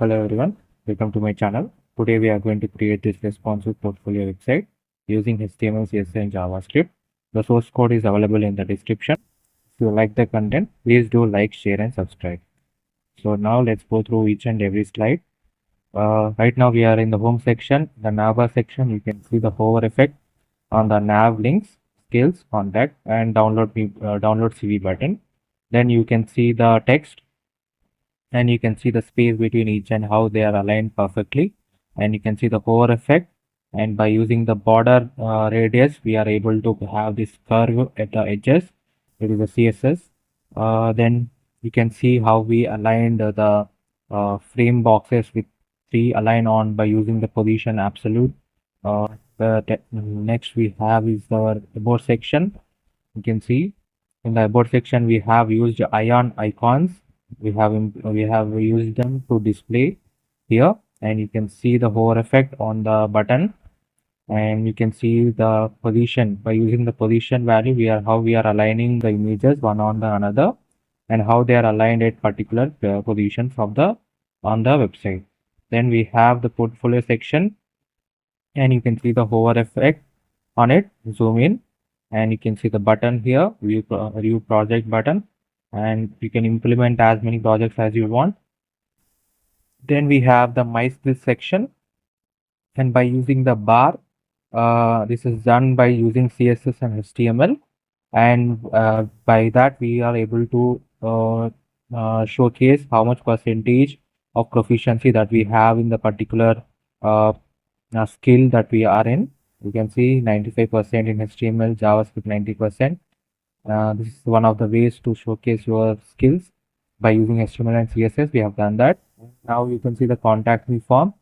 Hello everyone, welcome to my channel. Today we are going to create this responsive portfolio website using HTML, CSS and JavaScript. The source code is available in the description. If you like the content, please do like, share and subscribe. So now let's go through each and every slide. Right now we are in the home section, the navbar section. You can see the hover effect on the nav links, skills, contact and download CV button. Then you can see the text and you can see the space between each and how they are aligned perfectly, and you can see the hover effect, and by using the border radius we are able to have this curve at the edges. It is a CSS. Then you can see how we aligned the frame boxes with 3 align on by using the position absolute. The next we have is our about section. You can see in the about section we have used ion icons. We have used them to display here, and you can see the hover effect on the button, and you can see the position. By using the position value, how we are aligning the images one on the another, and how they are aligned at particular positions of the on the website. Then we have the portfolio section, and you can see the hover effect on it. Zoom in, and you can see the button here, view project button, and you can implement as many projects as you want. Then we have the my skills section, and by using the bar, this is done by using CSS and HTML, and by that we are able to showcase how much percentage of proficiency that we have in the particular skill that we are in. You can see 95% in HTML, JavaScript 90%. This is one of the ways to showcase your skills by using HTML and CSS. We have done that. Now you can see the contact me form.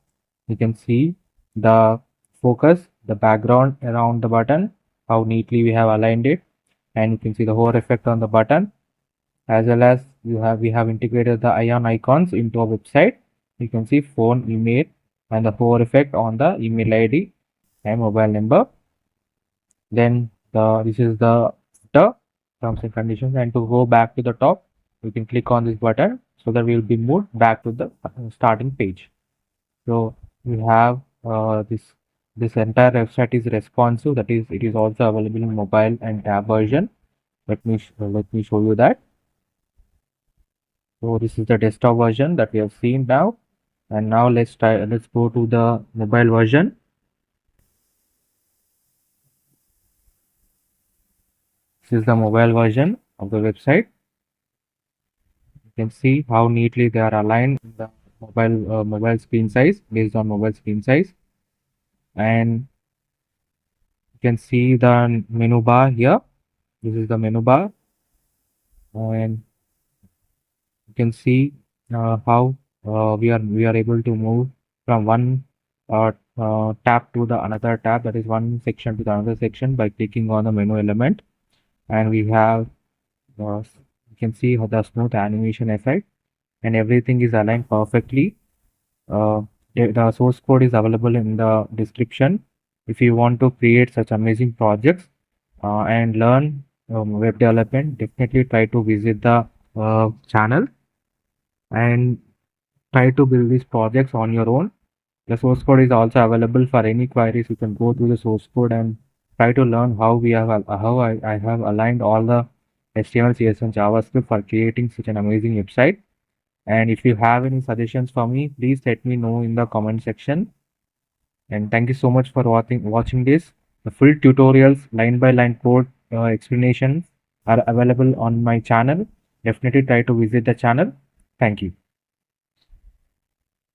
You can see the focus, the background around the button, how neatly we have aligned it, and you can see the hover effect on the button, as well as we have integrated the ion icons into our website. You can see phone, email, and the hover effect on the email ID and mobile number. Then this is the terms and conditions, and to go back to the top you can click on this button so that we will be moved back to the starting page. So we have this entire website is responsive, that is it is also available in mobile and tab version. Let me show you that. So this is the desktop version that we have seen now, and now let's go to the mobile version. This is the mobile version of the website. You can see how neatly they are aligned in the mobile screen size, based on mobile screen size, and you can see the menu bar here. This is the menu bar, and you can see how we are able to move from one tab to the another tab, that is one section to the another section, by clicking on the menu element. And we have you can see how the smooth animation effect, and everything is aligned perfectly. The source code is available in the description. If you want to create such amazing projects and learn web development, definitely try to visit the channel and try to build these projects on your own. The source code is also available for any queries. You can go through the source code and try to learn how I have aligned all the HTML, CSS and JavaScript for creating such an amazing website. And if you have any suggestions for me, please let me know in the comment section. And thank you so much for watching this. The full tutorials, line by line code explanations are available on my channel. Definitely try to visit the channel. Thank you.